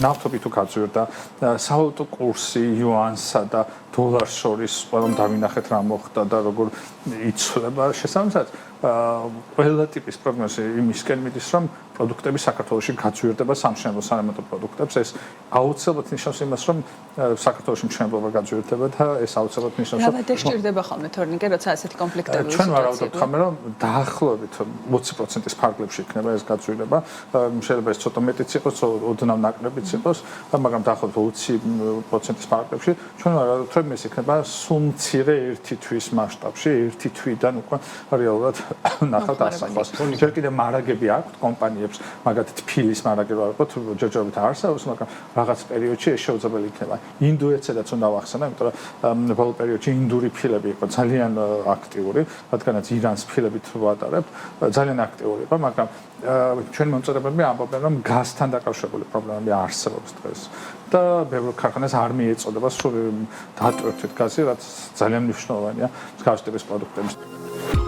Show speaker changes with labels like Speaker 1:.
Speaker 1: ნავთობი თუ გაძვირდა, სავალუტო კურსი იუანსა და დოლარს შორის ყველამ დავინახეთ რა მოხდა და როგორ იცვლება შესაბამისად ყველა ტიპის პროგნოზი იმისკენ მიდის რომ პროდუქტები საქართველოში გაძვირდება სამშენებლო სარემონტო პროდუქტებს ეს აუცილებლად ნიშნავს იმას რომ საქართველოში მშენებლობა გაძვირდება და ეს აუცილებლად ნიშნავს
Speaker 2: რომ რა შეჭირდება ხოლმე თორნიკე როცა ასეთი კონფლიქტები
Speaker 1: ჩვენ ვარავდობთ ხომ რომ დაახლოებით 20%-ის ფარგლებში იქნება ეს გაძვირება შეიძლება ეს ცოტა მეტიც იყოს ოდნავ ნაკლებიც იყოს მაგრამ დაახლოებით 20%-ის ფარგლებში ჩვენ ვარავდობთ რომ ეს იქნება სულ მცირე ერთი თვის მასშტაბში ერთი თვიდან უკვე რეალურად ნახავთ ასახლოს ჯერ კიდევ მარაგები აქვს კომპანიებს მაგათ თბილის მარაგები ვარყოთ ჯერჯერობით არ არსებობს მაგრამ რაღაც პერიოდში ეს შეუძლებელი იქნება ინდუეთსაც უნდა ვახსენო იმიტომ რომ ბოლო პერიოდში ინდური ფილები იყო ძალიან აქტიური რადგანაც ირანს ფილებით ვატარებ ძალიან აქტიური იყო მაგრამ ჩვენი მომწოდებლები ამბობენ რომ გაზთან დაკავშირებული პრობლემები არსებობს დღეს და ბევრ ქარხანას არ მიეწოდება სულ დატვირთვით გაზი რაც ძალიან მნიშვნელოვანია მსგავსი ტიპის პროდუქტების